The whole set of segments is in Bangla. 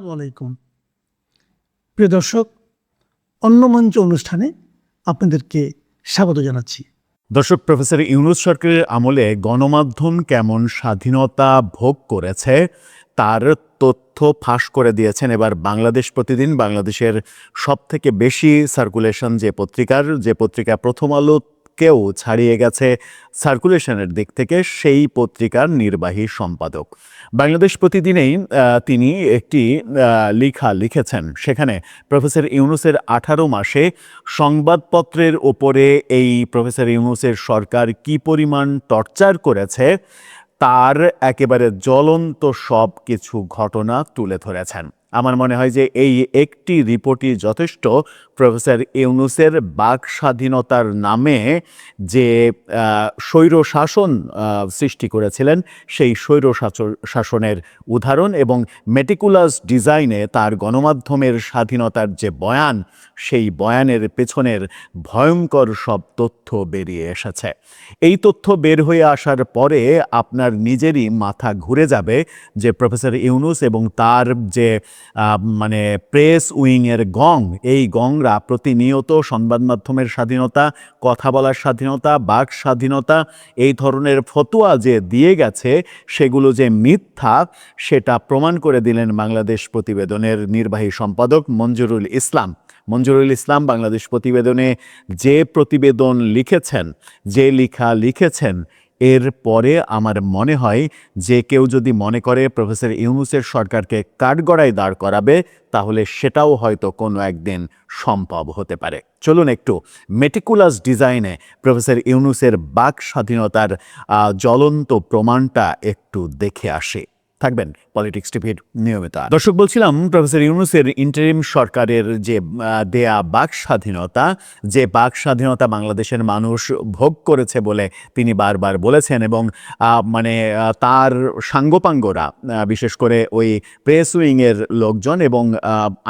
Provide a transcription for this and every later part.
আসসালামু আলাইকুম। প্রিয় দর্শক, অন্য মঞ্চ অনুষ্ঠানে আপনাদেরকে স্বাগত জানাচ্ছি। দর্শক, প্রফেসর ইউনূস সরকারের আমলে গণমাধ্যম কেমন স্বাধীনতা ভোগ করেছে তার তথ্য ফাঁস করে দিয়েছেন এবার বাংলাদেশ প্রতিদিন। বাংলাদেশের সবথেকে বেশি সার্কুলেশন যে পত্রিকা প্রথম আলোকেও ছাড়িয়ে গেছে সার্কুলেশনের দিক থেকে, সেই পত্রিকার নির্বাহী সম্পাদক। বাংলাদেশ প্রতিদিনেই তিনি একটি লেখা লিখেছেন, সেখানে প্রফেসর ইউনূসের 18 মাসে সংবাদপত্রের ওপরে এই প্রফেসর ইউনূসের সরকার কি পরিমাণ টর্চার করেছে তার একেবারে জ্বলন্ত সব কিছু ঘটনা তুলে ধরেছেন। আমার মনে হয় যে এই একটি রিপোর্টই যথেষ্ট প্রফেসর ইউনূসের বাক স্বাধীনতার নামে যে স্বৈর শাসন সৃষ্টি করেছিলেন সেই স্বৈর শাসনের উদাহরণ, এবং মেটিকুলাস ডিজাইনে তার গণমাধ্যমের স্বাধীনতার যে বয়ান, সেই বয়ানের পেছনের ভয়ঙ্কর সব তথ্য বেরিয়ে এসেছে। এই তথ্য বের হয়ে আসার পরে আপনার নিজেরই মাথা ঘুরে যাবে যে প্রফেসর ইউনূস এবং তার যে প্রেস উইংয়ের গং, এই গংরা প্রতিনিয়ত সংবাদ মাধ্যমের স্বাধীনতা, কথা বলার স্বাধীনতা, বাক স্বাধীনতা, এই ধরনের ফতোয়া যে দিয়ে গেছে সেগুলো যে মিথ্যা সেটা প্রমাণ করে দিলেন বাংলাদেশ প্রতিবেদনের নির্বাহী সম্পাদক মঞ্জুরুল ইসলাম। বাংলাদেশ প্রতিবেদনে যে প্রতিবেদন লিখেছেন, যে লেখা লিখেছেন, এর পরে আমার মনে হয় যে কেউ যদি মনে করে প্রফেসর ইউনূসের সরকারকে কাঠগড়ায় দাঁড় করাবে, তাহলে সেটাও হয়তো কোনো একদিন সম্ভব হতে পারে। চলুন একটু মেটিকুলাস ডিজাইনে প্রফেসর ইউনূসের বাক স্বাধীনতার জ্বলন্ত প্রমাণটা একটু দেখে আসি। থাকবেন পলিটিক্স টিভির নিয়মিত। দর্শক, বলছিলাম প্রফেসর ইউনূসের ইন্টারিম সরকারের যে দেয়া বাক স্বাধীনতা বাংলাদেশের মানুষ ভোগ করেছে বলে তিনি বারবার বলেছেন, এবং তার সাঙ্গপাঙ্গরা, বিশেষ করে ওই প্রেস উইংয়ের লোকজন এবং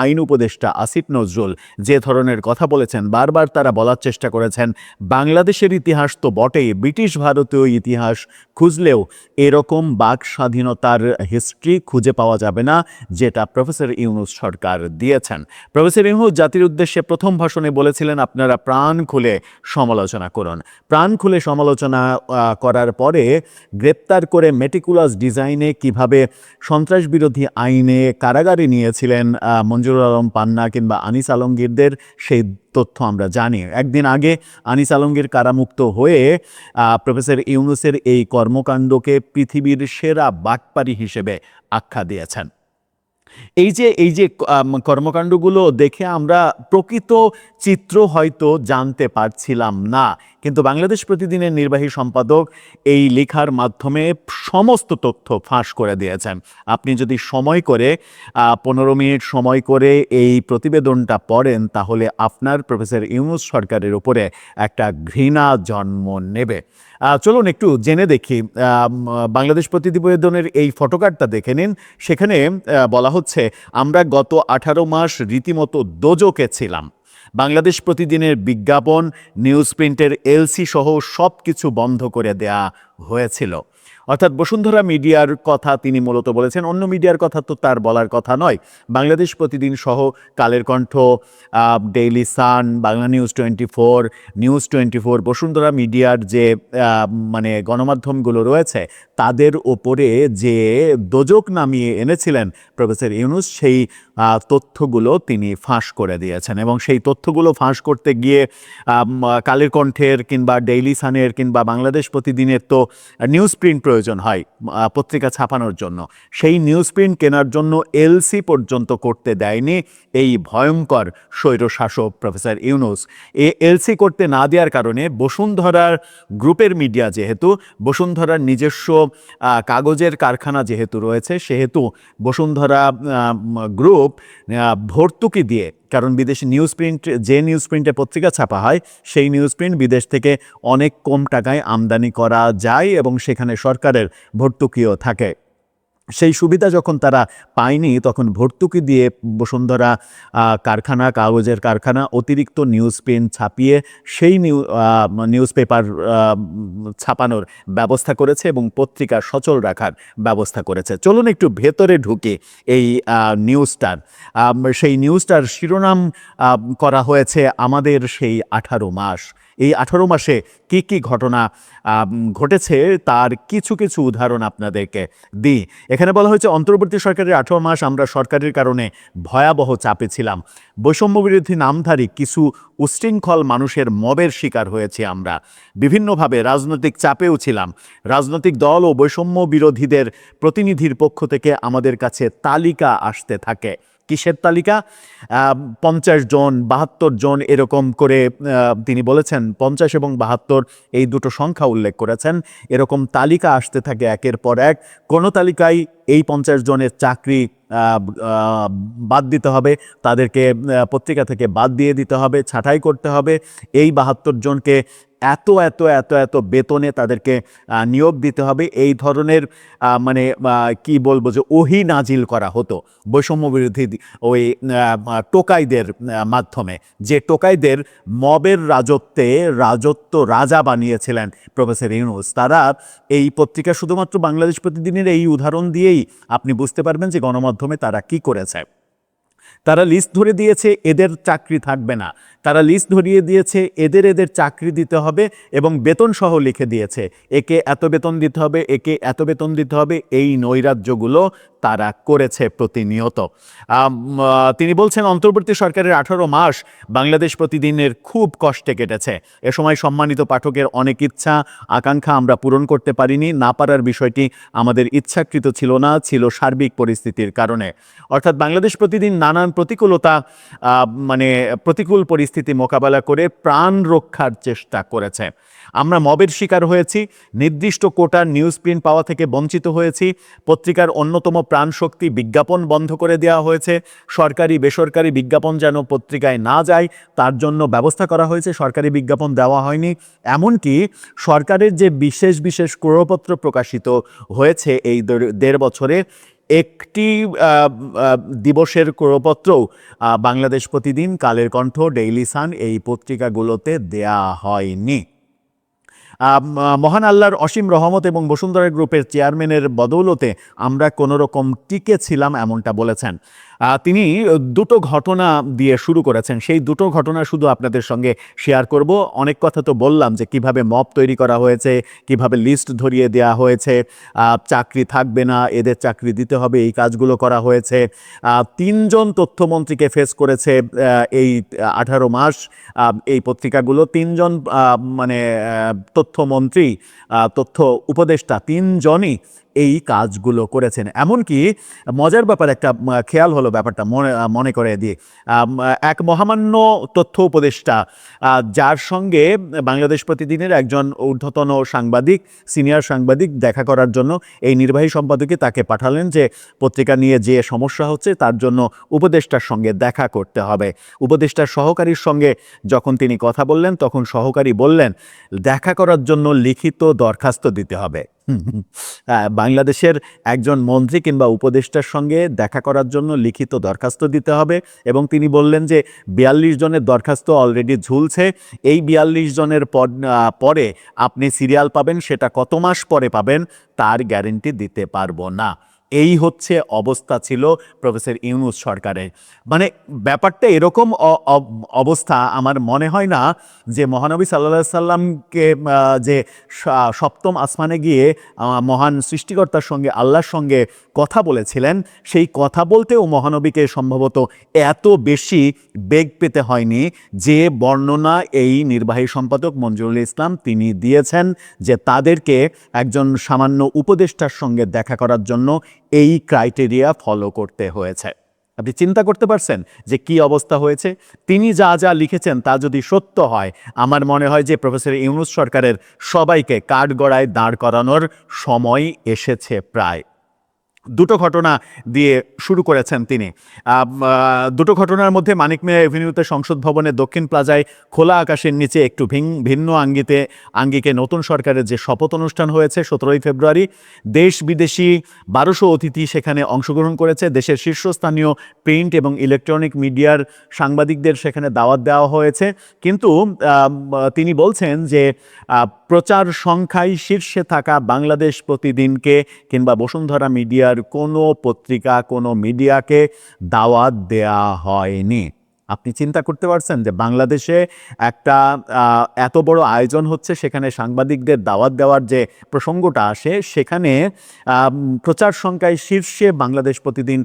আইন উপদেষ্টা আসিফ নজরুল যে ধরনের কথা বলেছেন, বারবার তারা বলার চেষ্টা করেছেন বাংলাদেশের ইতিহাস তো বটেই, ব্রিটিশ ভারতীয় ইতিহাস খুঁজলেও এরকম বাক স্বাধীনতার হিস্ট্রি খুঁজে পাওয়া যাবে না যেটা প্রফেসর ইউনূস সরকার দিয়েছেন। প্রফেসর ইউনূস জাতির উদ্দেশ্যে প্রথম ভাষণে বলেছিলেন, আপনারা প্রাণ খুলে সমালোচনা করুন। প্রাণ খুলে সমালোচনা করার পরে গ্রেপ্তার করে মেটিকুলাস ডিজাইনে কিভাবে সন্ত্রাস বিরোধী আইনে কারাগারে নিয়েছিলেন মঞ্জুরুল আলম পান্না কিংবা আনিস আলমগীরদের, সেই তথ্য আমরা জানি। একদিন আগে আনিস আলমগীর কারামুক্ত হয়ে প্রফেসর ইউনূসের এই কর্মকাণ্ডকে পৃথিবীর সেরা বাটপারি হিসেবে আখ্যা দিয়েছেন। এই যে কর্মকাণ্ডগুলো দেখে আমরা প্রকৃত চিত্র হয়তো জানতে পারছিলাম না, কিন্তু বাংলাদেশ প্রতিদিনের নির্বাহী সম্পাদক এই লেখার মাধ্যমে সমস্ত তথ্য ফাঁস করে দিয়েছেন। আপনি যদি সময় করে 15 মিনিট সময় করে এই প্রতিবেদনটা পড়েন, তাহলে আপনার প্রফেসর ইউনূস সরকারের উপরে একটা ঘৃণা জন্ম নেবে। চলুন একটু জেনে দেখি। বাংলাদেশ প্রতিবেদনের এই ফটোকার্ডটা দেখে নিন। সেখানে বলা হচ্ছে, আমরা গত 18 মাস রীতিমতো দোজকে ছিলাম। বাংলাদেশ প্রতিদিনের বিজ্ঞাপন, নিউজ প্রিন্টের এলসি সহ সব কিছু বন্ধ করে দেয়া হয়েছিল। অর্থাৎ বসুন্ধরা মিডিয়ার কথা তিনি মূলত বলেছেন, অন্য মিডিয়ার কথা তো তার বলার কথা নয়। বাংলাদেশ প্রতিদিন সহ Kaler Kantho, Daily Sun, Bangla news 24, Bashundhara মিডিয়ার যে গণমাধ্যমগুলো রয়েছে তাদের ওপরে যে দোজক নামিয়ে এনেছিলেন প্রফেসর ইউনূস, সেই তথ্যগুলো তিনি ফাঁস করে দিয়েছেন। এবং সেই তথ্যগুলো ফাঁস করতে গিয়ে কালের কণ্ঠের কিংবা ডেইলি সানের কিংবা বাংলাদেশ প্রতিদিনের তো নিউজ প্রিন্ট প্রয়োজন হয় পত্রিকা ছাপানোর জন্য। সেই নিউজ প্রিন্ট কেনার জন্য এলসি পর্যন্ত করতে দেয়নি এই ভয়ঙ্কর স্বৈরশাসক প্রফেসর ইউনূস। এলসি করতে না দেওয়ার কারণে বসুন্ধরার গ্রুপের মিডিয়া, যেহেতু বসুন্ধরার নিজস্ব কাগজের কারখানা যেহেতু রয়েছে, সেহেতু বসুন্ধরা গ্রুপ ভর্তুকি দিয়ে, কারণ বিদেশি নিউজ প্রিন্টে পত্রিকা ছাপা হয়, সেই নিউজ প্রিন্ট বিদেশ থেকে অনেক কম টাকায় আমদানি করা যায় এবং সেখানে সরকারের ভর্তুকিও থাকে। সেই সুবিধা যখন তারা পায়নি তখন ভর্তুকি দিয়ে বসুন্ধরা কারখানা, কাগজের কারখানা অতিরিক্ত নিউজ প্রিন্ট ছাপিয়ে সেই নিউজ পেপার ছাপানোর ব্যবস্থা করেছে এবং পত্রিকা সচল রাখার ব্যবস্থা করেছে। চলুন একটু ভেতরে ঢুকে এই নিউজটার সেই নিউজটার শিরোনাম করা হয়েছে আমাদের সেই 18 মাস। এই 18 মাসে কি কি ঘটনা ঘটেছে তার কিছু কিছু উদাহরণ আপনাদেরকে দিই। এখানে বলা হয়েছে অন্তর্বর্তী সরকারের 18 মাস আমরা সরকারের কারণে ভয়াবহ চাপে ছিলাম। বৈষম্য বিরোধী নামধারী কিছু উচ্ছৃঙ্খল মানুষের মবের শিকার হয়েছি আমরা। বিভিন্নভাবে রাজনৈতিক চাপেও ছিলাম। রাজনৈতিক দল ও বৈষম্য বিরোধীদের প্রতিনিধির পক্ষ থেকে আমাদের কাছে তালিকা আসতে থাকে। কিসের তালিকা? 50 জন, 72 জন এরকম করে তিনি বলেছেন। 50 এবং 72 এই দুটো সংখ্যা উল্লেখ করেছেন। এরকম তালিকা আসতে থাকে একের পর এক। কোনো তালিকায় এই 50 জনের চাকরি বাদ দিতে হবে, তাদেরকে পত্রিকা থেকে বাদ দিয়ে দিতে হবে, ছাঁটাই করতে হবে। এই 72 জনকে এত এত এত এত বেতনে তাদেরকে নিয়োগ দিতে হবে। এই ধরনের মানে কি বলবো যে ওহি নাজিল করা হতো বৈষম্য বিরোধী ওই টোকাইদের মাধ্যমে, যে টোকাইদের মবের রাজত্ব রাজা বানিয়েছিলেন প্রফেসর ইউনূস। তারা এই পত্রিকা শুধুমাত্র বাংলাদেশ প্রতিদিনের এই উদাহরণ দিয়েই আপনি বুঝতে পারবেন যে গণমাধ্যমে তারা কি করেছে। তারা লিস্ট ধরে দিয়েছে এদের চাকরি থাকবে না, তারা লিস্ট ধরিয়ে দিয়েছে এদের চাকরি দিতে হবে এবং বেতন সহ লিখে দিয়েছে একে এত বেতন দিতে হবে, একে এত বেতন দিতে হবে। এই নৈরাজ্যগুলো তারা করেছে প্রতিনিয়ত। তিনি বলছেন অন্তর্বর্তী সরকারের 18 মাস বাংলাদেশ প্রতিদিনের খুব কষ্টে কেটেছে। এ সময় সম্মানিত পাঠকের অনেক ইচ্ছা আকাঙ্ক্ষা আমরা পূরণ করতে পারিনি। না পারার বিষয়টি আমাদের ইচ্ছাকৃত ছিল না, ছিল সার্বিক পরিস্থিতির কারণে। অর্থাৎ বাংলাদেশ প্রতিদিন নানান প্রতিকূল পরিস্থিতি মোকাবেলা করে প্রাণ রক্ষার চেষ্টা করেছে। আমরা মবের শিকার হয়েছি, নির্দিষ্ট কোটার নিউজ প্রিন্ট পাওয়া থেকে বঞ্চিত হয়েছি, পত্রিকার অন্যতম প্রাণশক্তি বিজ্ঞাপন বন্ধ করে দেওয়া হয়েছে, সরকারি বেসরকারি বিজ্ঞাপন যেন পত্রিকায় না যায় তার জন্য ব্যবস্থা করা হয়েছে, সরকারি বিজ্ঞাপন দেওয়া হয়নি। এমনকি সরকারের যে বিশেষ ক্রয়পত্র প্রকাশিত হয়েছে এই 1.5 বছরে, একটি দিবসের ক্রয়পত্রও বাংলাদেশ প্রতিদিন, কালের কণ্ঠ, ডেইলি সান এই পত্রিকাগুলোতে দেয়া হয়নি। মহান আল্লাহর অসীম রহমত এবং বসুন্ধরা গ্রুপের চেয়ারম্যানের বদৌলতে আমরা কোনো রকম টিকে ছিলাম, এমনটা বলেছেন। তিনি দুটো ঘটনা দিয়ে শুরু করেছেন, সেই দুটো ঘটনা শুধু আপনাদের সঙ্গে শেয়ার করব। অনেক কথা তো বললাম যে কিভাবে মব তৈরি করা হয়েছে, কিভাবে লিস্ট ধরিয়ে দেওয়া হয়েছে, চাকরি থাকবে না, এদের চাকরি দিতে হবে, এই কাজগুলো করা হয়েছে। 3 জন তথ্যমন্ত্রীকে ফেস করেছে এই 18 মাস এই পত্রিকাগুলো। 3 জন তথ্যমন্ত্রী, তথ্য উপদেষ্টা 3 জনই এই কাজগুলো করেছেন। এমনকি মজার ব্যাপার একটা খেয়াল হলো, ব্যাপারটা মনে করে দিয়ে, এক মহামান্য তথ্য উপদেষ্টা যার সঙ্গে বাংলাদেশ প্রতিদিনের একজন ঊর্ধ্বতন সাংবাদিক, সিনিয়র সাংবাদিক দেখা করার জন্য এই নির্বাহী সম্পাদকই তাকে পাঠালেন যে পত্রিকা নিয়ে যে সমস্যা হচ্ছে তার জন্য উপদেষ্টার সঙ্গে দেখা করতে হবে। উপদেষ্টার সহকারীর সঙ্গে যখন তিনি কথা বললেন তখন সহকারী বললেন দেখা করার জন্য লিখিত দরখাস্ত দিতে হবে। বাংলাদেশের একজন মন্ত্রী কিংবা উপদেষ্টার সঙ্গে দেখা করার জন্য লিখিত দরখাস্ত দিতে হবে। এবং তিনি বললেন যে 42 জনের দরখাস্ত অলরেডি ঝুলছে, এই 42 জনের পরে আপনি সিরিয়াল পাবেন, সেটা কত মাস পরে পাবেন তার গ্যারেন্টি দিতে পারবো না। এই হচ্ছে অবস্থা ছিল প্রফেসর ইউনূস সরকারের। মানে ব্যাপারটা এরকম অবস্থা আমার মনে হয় না যে মহানবী সাল্লাল্লাহু আলাইহি সাল্লামকে যে 7ম আসমানে গিয়ে মহান সৃষ্টিকর্তার সঙ্গে, আল্লাহর সঙ্গে কথা বলেছিলেন, সেই কথা বলতেও মহানবীকে সম্ভবত এত বেশি বেগ পেতে হয়নি যে বর্ণনা এই নির্বাহী সম্পাদক মঞ্জুরুল ইসলাম তিনি দিয়েছেন, যে তাদেরকে একজন সামান্য উপদেষ্টার সঙ্গে দেখা করার জন্য এই ক্রাইটেরিয়া ফলো করতে হয়েছে। আপনি চিন্তা করতে পারছেন যে কি অবস্থা হয়েছে? তিনি যা যা লিখেছেন তা যদি সত্য হয়, আমার মনে হয় যে প্রফেসর ইউনূস সরকারের সবাইকে কাঠগড়ায় দাঁড় করানোর সময় এসেছে প্রায়। দুটো ঘটনা দিয়ে শুরু করেছেন তিনি। দুটো ঘটনার মধ্যে মানিক মিয়া এভিনিউতে সংসদ ভবনের দক্ষিণ প্লাজায় খোলা আকাশের নিচে একটু ভিন্ন আঙ্গিকে নতুন সরকারের যে শপথ অনুষ্ঠান হয়েছে 17ই ফেব্রুয়ারি। দেশ বিদেশি 1200 অতিথি সেখানে অংশগ্রহণ করেছে। দেশের শীর্ষস্থানীয় প্রিন্ট এবং ইলেকট্রনিক মিডিয়ার সাংবাদিকদের সেখানে দাওয়াত দেওয়া হয়েছে। কিন্তু তিনি বলছেন যে প্রচার সংখ্যায় শীর্ষে থাকা বাংলাদেশ প্রতিদিনকে কিংবা বসুন্ধরা মিডিয়ার কোনো পত্রিকা, কোনো মিডিয়াকে দাওয়াত দেয়া হয়নি। আপনি চিন্তা করতে পারছেন যে বাংলাদেশে একটা এত বড় আয়োজন হচ্ছে, সেখানে সাংবাদিকদের দাওয়াত দেওয়ার যে প্রসঙ্গটা আসে, সেখানে প্রচার সংখ্যায় শীর্ষে বাংলাদেশ প্রতিদিন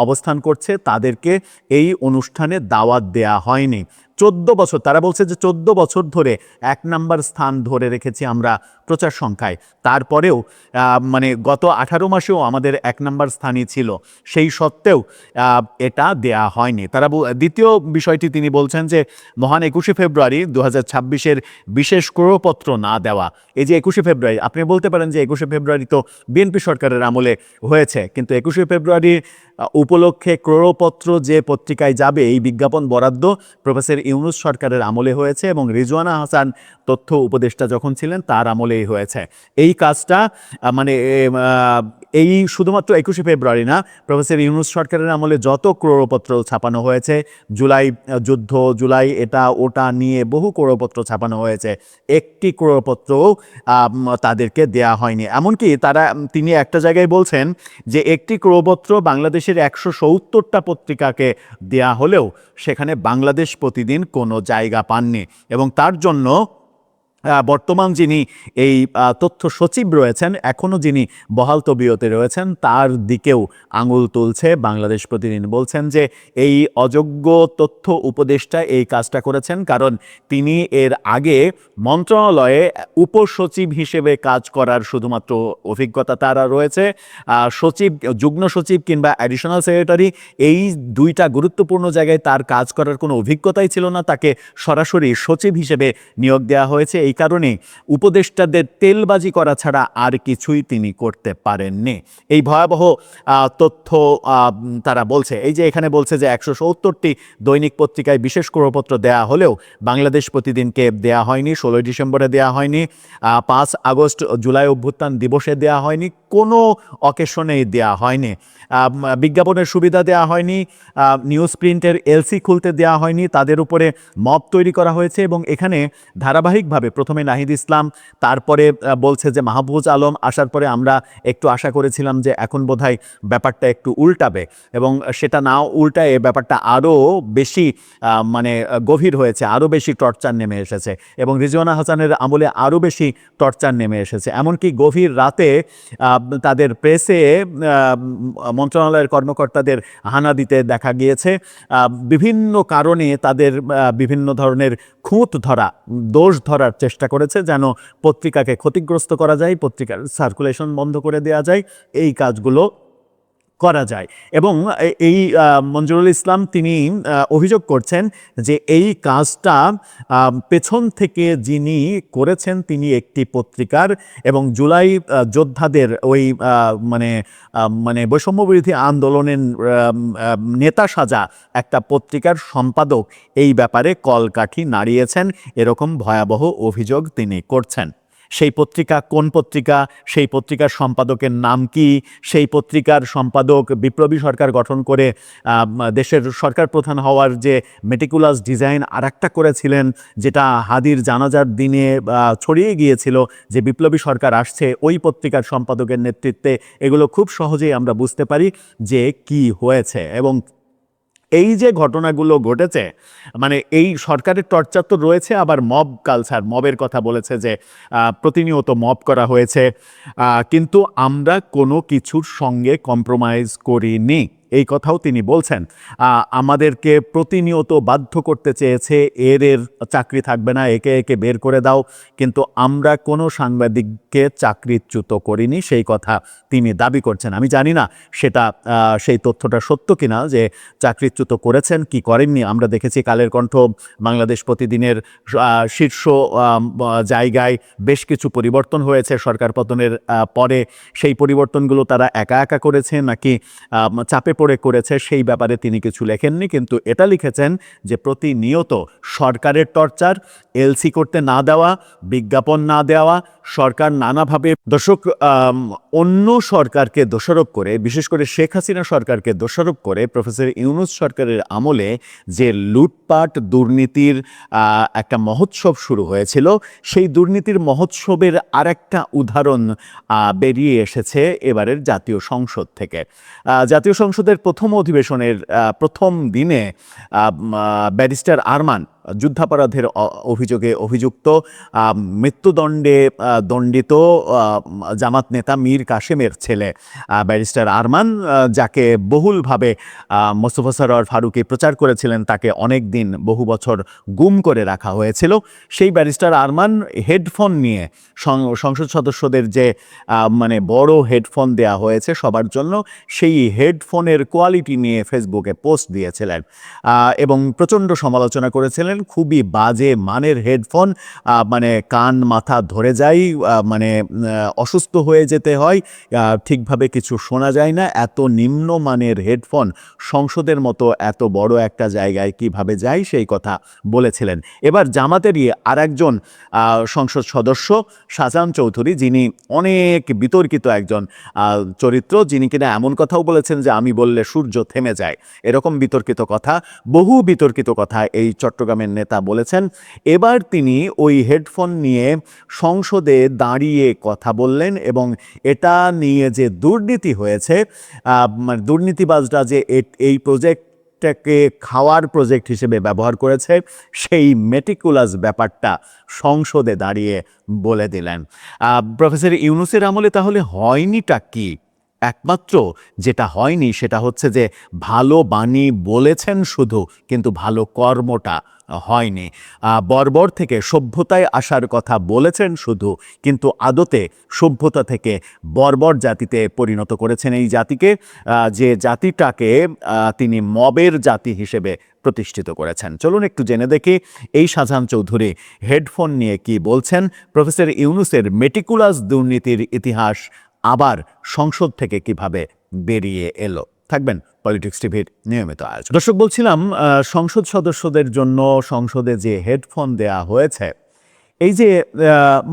অবস্থান করছে, তাদেরকে এই অনুষ্ঠানে দাওয়াত দেয়া হয়নি। 14 বছর, তারা বলছে যে 14 বছর ধরে 1 নাম্বার স্থান ধরে রেখেছি আমরা প্রচার সংখ্যায়, তারপরেও মানে গত 18 মাসেও আমাদের 1 নাম্বার স্থানই ছিল, সেই সত্ত্বেও এটা দেয়া হয়নি। তারা দ্বিতীয় বিষয়টি তিনি বলছেন যে মহান 21শে ফেব্রুয়ারি 2026-এর বিশেষ ক্রয়পত্র না দেওয়া। এই যে 21শে ফেব্রুয়ারি, আপনি বলতে পারেন যে 21শে ফেব্রুয়ারি তো বিএনপি সরকারের আমলে হয়েছে, কিন্তু 21শে ফেব্রুয়ারি উপলক্ষে ক্রয়পত্র যে পত্রিকায় যাবে এই বিজ্ঞাপন বরাদ্দ প্রফেসর ইউনূস সরকারের আমলে হয়েছে এবং রিজওয়ানা হাসান তথ্য উপদেষ্টা যখন ছিলেন তার আমলেই হয়েছে। এই কাজটা মানে এই শুধুমাত্র 21শে ফেব্রুয়ারি না, প্রফেসর ইউনূস সরকারের আমলে যত ক্রয়পত্র ছাপানো হয়েছে, জুলাই যুদ্ধ, জুলাই এটা ওটা নিয়ে বহু ক্রয়পত্র ছাপানো হয়েছে, একটি ক্রয়পত্রও তাদেরকে দেয়া হয়নি। এমনকি তিনি একটা জায়গায় বলছেন যে একটি ক্রয়পত্র বাংলাদেশের 170টা পত্রিকাকে দেয়া হলেও সেখানে বাংলাদেশ প্রতিদিন কোনো জায়গা পাননি, এবং তার জন্য বর্তমান যিনি এই তথ্য সচিব রয়েছেন, এখনও যিনি বহাল তবিয়তে রয়েছেন, তার দিকেও আঙুল তুলছে বাংলাদেশ প্রতিদিন। বলছেন যে এই অযোগ্য তথ্য উপদেষ্টা এই কাজটা করেছেন কারণ তিনি এর আগে মন্ত্রণালয়ে উপসচিব হিসেবে কাজ করার শুধুমাত্র অভিজ্ঞতা তার রয়েছে। সচিব, যুগ্ম সচিব কিংবা অ্যাডিশনাল সেক্রেটারি, এই দুইটা গুরুত্বপূর্ণ জায়গায় তার কাজ করার কোনো অভিজ্ঞতাই ছিল না, তাকে সরাসরি সচিব হিসেবে নিয়োগ দেওয়া হয়েছে। এই কারণে উপদেষ্টাদের তেলবাজি করা ছাড়া আর কিছুই তিনি করতে পারেননি। এই ভয়াবহ তথ্য তারা বলছে। এই যে এখানে বলছে যে 170টি দৈনিক পত্রিকায় বিশেষ ক্রয়পত্র দেয়া হলেও বাংলাদেশ প্রতিদিনকে দেয়া হয়নি, 16 ডিসেম্বরে দেয়া হয়নি, 5 আগস্ট জুলাই অভ্যুত্থান দিবসে দেয়া হয়নি, কোনো অকেশনেই দেয়া হয়নি, বিজ্ঞাপনের সুবিধা দেয়া হয়নি, নিউজ প্রিন্টের এলসি খুলতে দেয়া হয়নি, তাদের উপরে মব তৈরি করা হয়েছে। এবং এখানে ধারাবাহিকভাবে প্রথমে নাহিদ ইসলাম, তারপরে বলছে যে মাহফুজ আলম আসার পরে আমরা একটু আশা করেছিলাম যে এখন বোধহয় ব্যাপারটা একটু উল্টাবে, এবং সেটা না উল্টায় ব্যাপারটা আরও বেশি মানে গভীর হয়েছে, আরও বেশি টর্চার নেমে এসেছে, এবং রিজওয়ানা হাসানের আমলে আরও বেশি টর্চার নেমে এসেছে। এমনকি গভীর রাতে তাদের প্রেসে মন্ত্রণালয়ের কর্মকর্তাদের হানা দিতে দেখা গিয়েছে। বিভিন্ন কারণে তাদের বিভিন্ন ধরনের খুঁত ধরা, দোষ ধরার চেষ্টা করেছে যেন পত্রিকাকে ক্ষতিগ্রস্ত করা যায়, পত্রিকার সার্কুলেশন বন্ধ করে দেওয়া যায়, এই কাজগুলো করা যায়। এবং এই মঞ্জুরুল ইসলাম তিনি অভিযোগ করছেন যে এই কাজটা পেছন থেকে যিনি করেছেন তিনি একটি পত্রিকার এবং জুলাই যোদ্ধাদের ওই মানে বৈষম্যবিরোধী আন্দোলনের নেতা সাজা একটা পত্রিকার সম্পাদক এই ব্যাপারে কলকাঠি নাড়িয়েছেন, এরকম ভয়াবহ অভিযোগ তিনি করছেন। সেই পত্রিকা কোন পত্রিকা, সেই পত্রিকার সম্পাদকের নাম কি, সেই পত্রিকার সম্পাদক বিপ্লবী সরকার গঠন করে দেশের সরকার প্রধান হওয়ার যে মেটিকুলাস ডিজাইন আরেকটা করেছিলেন, যেটা হাদির জানাজার দিনে ছড়িয়ে গিয়েছিল যে বিপ্লবী সরকার আসছে, ওই পত্রিকার সম্পাদকের নেতৃত্বে, এগুলো খুব সহজেই আমরা বুঝতে পারি যে কি হয়েছে। এবং এই যে ঘটনাগুলো ঘটেছে, মানে এই সরকারের টর্চার তো রয়েছে, আবার মব কালচার, মবের কথা বলেছে যে প্রতিনিয়ত মব করা হয়েছে, কিন্তু আমরা কোনো কিছুর সঙ্গে কম্প্রোমাইজ করিনি। এই কথাও তিনি বলছেন। আমাদেরকে প্রতিনিয়ত বাধ্য করতে চেয়েছে, এর চাকরি থাকবে না, একে একে বের করে দাও, কিন্তু আমরা কোনো সাংবাদিককে চাকরিচ্যুত করিনি, সেই কথা তিনি দাবি করছেন। আমি জানি না সেটা সেই তথ্যটা সত্য কিনা যে চাকরিচ্যুত করেছেন কি করেননি। আমরা দেখেছি কালের কণ্ঠ, বাংলাদেশ প্রতিদিনের শীর্ষ জায়গায় বেশ কিছু পরিবর্তন হয়েছে সরকার পতনের পরে। সেই পরিবর্তনগুলো তারা একা একা করেছে নাকি চাপে পড়ে করেছে সেই ব্যাপারে তিনি কিছু লেখেননি, কিন্তু এটা লিখেছেন যে প্রতিনিয়ত সরকারের টর্চার, এলসি করতে না দেওয়া, বিজ্ঞাপন না দেওয়া, সরকার নানাভাবে দর্শক অন্য সরকারকে দোষারোপ করে, বিশেষ করে শেখ হাসিনা সরকারকে দোষারোপ করে প্রফেসর ইউনূস সরকারের আমলে যে লুটপাট দুর্নীতির একটা মহোৎসব শুরু হয়েছিল, সেই দুর্নীতির মহোৎসবের আরেকটা উদাহরণ বেরিয়ে এসেছে এবারের জাতীয় সংসদ থেকে। জাতীয় সংসদের প্রথম অধিবেশনের প্রথম দিনে ব্যারিস্টার আরমান যুদ্ধাপরাধের অভিযোগে অভিযুক্ত, মৃত্যুদণ্ডে দণ্ডিত জামাত নেতা মীর কাসেমের ছেলে ব্যারিস্টার আরমান, যাকে বহুলভাবে মোস্তফা সরোয়ার ফারুকী প্রচার করেছিলেন, তাকে অনেক দিন বহু বছর গুম করে রাখা হয়েছিল। সেই ব্যারিস্টার আরমান হেডফোন নিয়ে সংসদ সদস্যদের যে মানে বড় হেডফোন দেয়া হয়েছে সবার জন্য, সেই হেডফোনের কোয়ালিটি নিয়ে ফেসবুকে পোস্ট দিয়েছিলেন এবং প্রচণ্ড সমালোচনা করেছিলেন। খুবই বাজে মানের হেডফোন, মানে কান মাথা ধরে যায়, মানে অসুস্থ হয়ে যেতে হয়, ঠিকভাবে কিছু শোনা যায় না, এত নিম্নমানের হেডফোন সংসদের মতো এত বড় একটা জায়গায় কিভাবে যায় সেই কথা বলেছিলেন। এবার জামাতেরই আরেকজন সংসদ সদস্য শাহজাহান চৌধুরী, যিনি অনেক বিতর্কিত একজন চরিত্র, যিনি কিনা এমন কথাও বলেছেন যে আমি বললে সূর্য থেমে যায়, এরকম বিতর্কিত কথা, বহু বিতর্কিত কথা এই চট্টগ্রামের নেতা বলেছেন। এবার তিনি ওই হেডফোন নিয়ে সংসদে দাঁড়িয়ে কথা বললেন এবং এটা নিয়ে যে দুর্নীতি হয়েছে, মানে দুর্নীতিবাজরা যে এই প্রজেক্টটাকে খাওয়ার প্রজেক্ট হিসেবে ব্যবহার করেছে, সেই মেটিকুলাস ব্যাপারটা সংসদে দাঁড়িয়ে বলে দিলেন। প্রফেসর ইউনূসের আমলে তাহলে হয়নিটা কি? একমাত্র যেটা হয়নি সেটা হচ্ছে যে ভালো বাণী বলেছেন শুধু, কিন্তু ভালো কর্মটা হয়নি। বর্বর থেকে সভ্যতায় আসার কথা বলেছেন শুধু, কিন্তু আদতে সভ্যতা থেকে বর্বর জাতিতে পরিণত করেছেন এই জাতিকে, যে জাতিটাকে তিনি মবের জাতি হিসেবে প্রতিষ্ঠিত করেছেন। চলুন একটু জেনে দেখি এই শাহজাহান চৌধুরী হেডফোন নিয়ে কি বলছেন। প্রফেসর ইউনূসের মেটিকুলাস দুর্নীতির ইতিহাস আবার সংসদ থেকে কিভাবে বেরিয়ে এলো। থাকবেন পলিটিক্স টিভির নিয়মিত আয়োজন। দর্শক, বলছিলাম সংসদ সদস্যদের জন্য সংসদে যে হেডফোন দেয়া হয়েছে, এই যে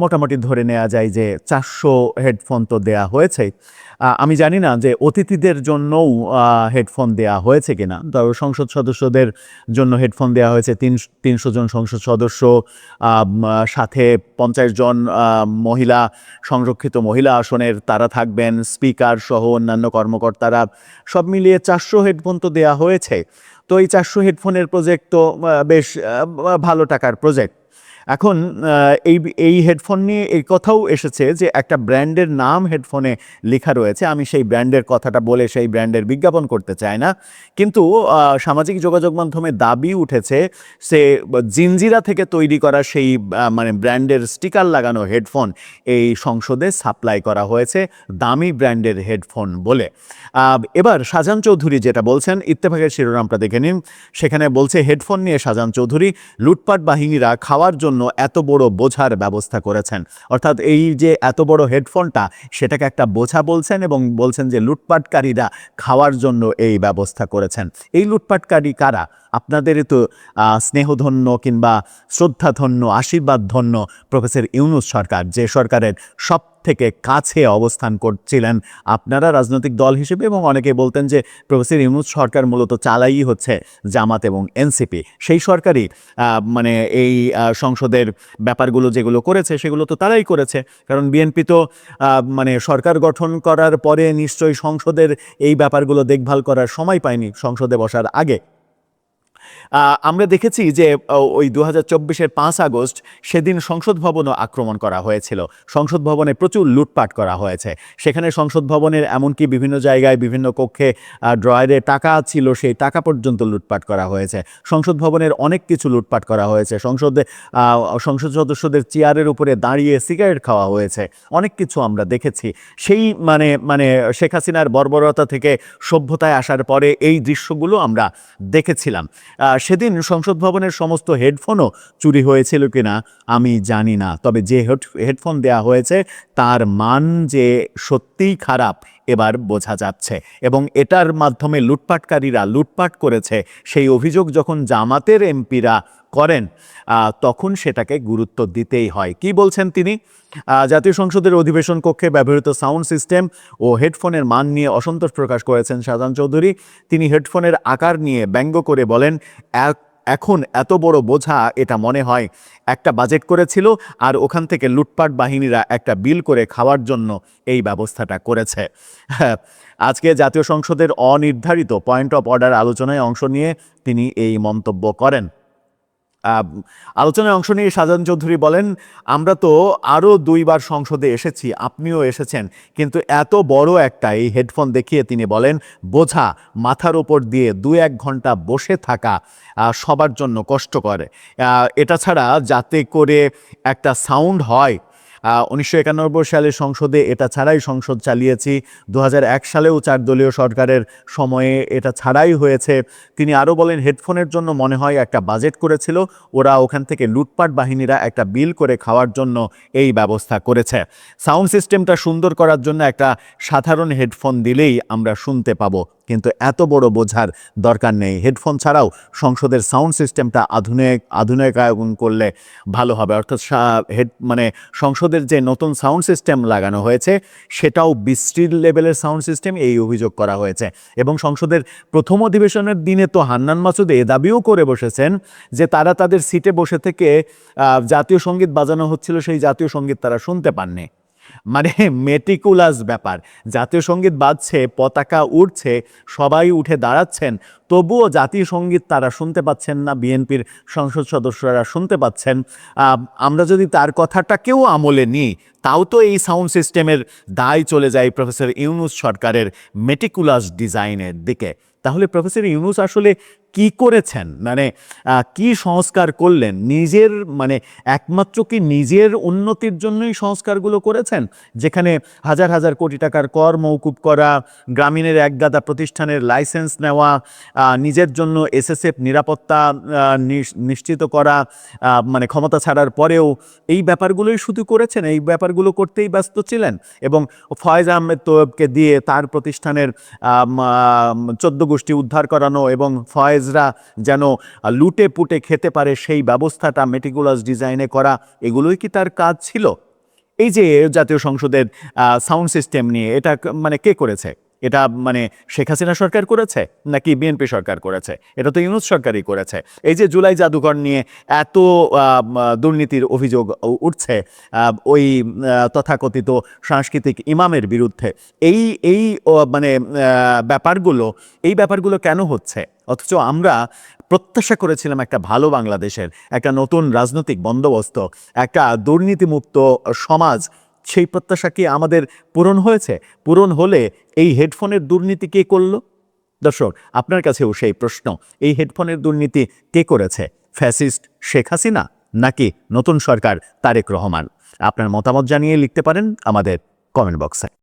মোটামুটি ধরে নেওয়া যায় যে 400 হেডফোন তো দেয়া হয়েছে। আমি জানি না যে অতিথিদের জন্যও হেডফোন দেয়া হয়েছে কিনা। তবে সংসদ সদস্যদের জন্য হেডফোন দেওয়া হয়েছে 300 জন সংসদ সদস্য, সাথে 50 জন মহিলা, সংরক্ষিত মহিলা আসনের তারা থাকবেন, স্পিকার সহ অন্যান্য কর্মকর্তারা, সব মিলিয়ে 400 হেডফোন তো দেয়া হয়েছে। তো এই 400 হেডফোনের প্রজেক্ট তো বেশ ভালো টাকার প্রজেক্ট। এখন এই হেডফোন নিয়ে এই কথাও এসেছে যে একটা ব্র্যান্ডের নাম হেডফোনে লেখা রয়েছে। আমি সেই ব্র্যান্ডের কথাটা বলে সেই ব্র্যান্ডের বিজ্ঞাপন করতে চাই না, কিন্তু সামাজিক যোগাযোগ মাধ্যমে দাবি উঠেছে সে জিঞ্জিরা থেকে তৈরি করা সেই মানে ব্র্যান্ডের স্টিকার লাগানো হেডফোন এই সংসদে সাপ্লাই করা হয়েছে দামি ব্র্যান্ডের হেডফোন বলে। এবার শাহজাহান চৌধুরী যেটা বলছেন, ইত্তেফাকের শিরোনামটা দেখে নিন, সেখানে বলছে হেডফোন নিয়ে শাহজাহান চৌধুরী, লুটপাট বাহিনীরা খাওয়ার জন্য এত বড় বোঝার ব্যবস্থা করেছেন। অর্থাৎ এই যে এত বড় হেডফোনটা, সেটাকে একটা বোঝা বলছেন এবং বলছেন যে লুটপাটকারীরা খাওয়ার জন্য এই ব্যবস্থা করেছেন। এই লুটপাটকারী কারা? আপনাদেরই তো স্নেহধন্য কিংবা শ্রদ্ধাধন্য, আশীর্বাদধন্য প্রফেসর ইউনূস সরকার, যে সরকারের সব থেকে কাছে অবস্থান করছিলেন আপনারা রাজনৈতিক দল হিসেবে, এবং অনেকে বলতেন যে প্রফেসর ইউনূস সরকার মূলত চালাই হচ্ছে জামাত এবং এনসিপি। সেই সরকারই মানে এই সংসদের ব্যাপারগুলো যেগুলো করেছে সেগুলো তো তারাই করেছে, কারণ বিএনপি তো মানে সরকার গঠন করার পরে নিশ্চয়ই সংসদের এই ব্যাপারগুলো দেখভাল করার সময় পায়নি সংসদে বসার আগে। আমরা দেখেছি যে ওই 2024-এর 5 আগস্ট সেদিন সংসদ ভবনও আক্রমণ করা হয়েছিল। সংসদ ভবনে প্রচুর লুটপাট করা হয়েছে। সেখানে সংসদ ভবনের এমনকি বিভিন্ন জায়গায় বিভিন্ন কক্ষে ড্রয়ারে টাকা ছিল, সেই টাকা পর্যন্ত লুটপাট করা হয়েছে। সংসদ ভবনের অনেক কিছু লুটপাট করা হয়েছে। সংসদ সদস্যদের চেয়ারের উপরে দাঁড়িয়ে সিগারেট খাওয়া হয়েছে। অনেক কিছু আমরা দেখেছি। সেই মানে শেখ হাসিনার বর্বরতা থেকে সভ্যতায় আসার পরে এই দৃশ্যগুলো আমরা দেখেছিলাম। সেদিন সংসদ ভবনের সমস্ত হেডফোনও চুরি হয়েছিল কিনা আমি জানি না, তবে যে হেডফোন দেয়া হয়েছে তার মান যে সত্যিই খারাপ এবার বোঝা যাচ্ছে। এবং এটার মাধ্যমে লুটপাটকারীরা লুটপাট করেছে সেই অভিযোগ যখন জামাতের এমপিরা করেন তখন সেটাকে গুরুত্ব দিতেই হয়। কি বলছেন তিনি? জাতীয় সংসদের অধিবেশন কক্ষে ব্যবহৃত সাউন্ড সিস্টেম ও হেডফোনের মান নিয়ে অসন্তোষ প্রকাশ করেছেন শাহজাহান চৌধুরী। তিনি হেডফোনের আকার নিয়ে ব্যঙ্গ করে বলেন, এখন এত বড় বোঝা এটা মনে হয় একটা বাজেট করেছিল আর ওখান থেকে লুটপাট বাহিনীরা একটা বিল করে খাওয়ার জন্য এই ব্যবস্থাটা করেছে। আজকে জাতীয় সংসদের অনির্ধারিত পয়েন্ট অফ অর্ডার আলোচনায় অংশ নিয়ে তিনি এই মন্তব্য করেন। আলোচনায় অংশ নিয়ে শাহজাহান চৌধুরী বলেন, আমরা তো আরও 2 বার সংসদে এসেছি, আপনিও এসেছেন, কিন্তু এত বড় একটা এই হেডফোন দেখিয়ে তিনি বলেন বোঝা মাথার ওপর দিয়ে 2-1 ঘন্টা বসে থাকা সবার জন্য কষ্টকর। এটা ছাড়া যাতে করে একটা সাউন্ড হয়, 1991 সালে সংসদে এটা ছাড়াই সংসদ চালিয়েছি, 2001 সালেও 4 দলীয় সরকারের সময়ে এটা ছাড়াই হয়েছে। তিনি আরও বলেন হেডফোনের জন্য মনে হয় একটা বাজেট করেছিল, ওরা ওখান থেকে লুটপাট বাহিনীরা একটা বিল করে খাওয়ার জন্য এই ব্যবস্থা করেছে। সাউন্ড সিস্টেমটা সুন্দর করার জন্য একটা সাধারণ হেডফোন দিলেই আমরা শুনতে পাবো, কিন্তু এত বড় বোঝার দরকার নেই। হেডফোন ছাড়াও সংসদের সাউন্ড সিস্টেমটা আধুনিকায়ন করলে ভালো হবে। অর্থাৎ সংসদের যে নতুন সাউন্ড সিস্টেম লাগানো হয়েছে সেটাও বিশ্রী লেভেলের সাউন্ড সিস্টেম, এই অভিযোগ করা হয়েছে। এবং সংসদের প্রথম অধিবেশনের দিনে তো হান্নান মাসুদ এ দাবিও করে বসেছেন যে তারা তাদের সিটে বসে থেকে জাতীয় সঙ্গীত বাজানো হচ্ছিল, সেই জাতীয় সঙ্গীত তারা শুনতে পাননি। মানে মেটিকুলাস ব্যাপার। জাতীয় সঙ্গীত বাজছে, পতাকা উঠছে, সবাই উঠে দাঁড়াচ্ছেন, তবুও জাতীয় সঙ্গীত তারা শুনতে পাচ্ছেন না, বিএনপির সংসদ সদস্যরা শুনতে পাচ্ছেন। আমরা যদি তার কথাটাকেও আমলে নিই, তাও তো এই সাউন্ড সিস্টেমের দায় চলে যায় প্রফেসর ইউনূস সরকারের মেটিকুলাস ডিজাইনের দিকে। তাহলে প্রফেসর ইউনূস আসলে কি করেছেন, মানে কি সংস্কার করলেন? একমাত্র কি নিজের উন্নতির জন্যই সংস্কারগুলো করেছেন, যেখানে হাজার হাজার কোটি টাকার কর মওকুফ করা, গ্রামীণের একগাদা প্রতিষ্ঠানের লাইসেন্স নেওয়া, নিজের জন্য এসএসএফ নিরাপত্তা নিশ্চিত করা, ক্ষমতা ছাড়ার পরেও এই ব্যাপারগুলোই শুধু করেছেন, এই ব্যাপারগুলো করতেই ব্যস্ত ছিলেন। এবং ফয়েজ আহমেদ তোয়েবকে দিয়ে তার প্রতিষ্ঠানের 14 গোষ্ঠী উদ্ধার করানো এবং ফয়েজরা যেন লুটে পুটে খেতে পারে সেই ব্যবস্থাটা মেটিকুলাস ডিজাইনে করা, এগুলোই কি তার কাজ ছিল? এই যে জাতীয় সংসদের সাউন্ড সিস্টেম নিয়ে এটা কে করেছে? এটা শেখ হাসিনা সরকার করেছে নাকি বিএনপি সরকার করেছে? এটা তো ইউনূস সরকারই করেছে। এই যে জুলাই জাদুঘর নিয়ে এত দুর্নীতির অভিযোগ উঠছে ওই তথাকথিত সাংস্কৃতিক ইমামের বিরুদ্ধে, এই ব্যাপারগুলো কেন হচ্ছে? অথচ আমরা প্রত্যাশা করেছিলাম একটা ভালো বাংলাদেশের, একটা নতুন রাজনৈতিক বন্দোবস্ত, একটা দুর্নীতিমুক্ত সমাজ। সেই প্রত্যাশা কি আমাদের পূরণ হয়েছে? পূরণ হলে এই হেডফোনের দুর্নীতি কে করল? দর্শক, আপনার কাছেও সেই প্রশ্ন, এই হেডফোনের দুর্নীতি কে করেছে? ফ্যাসিস্ট শেখ হাসিনা নাকি নতুন সরকার তারেক রহমান? আপনার মতামত জানিয়ে লিখতে পারেন আমাদের কমেন্ট বক্সে।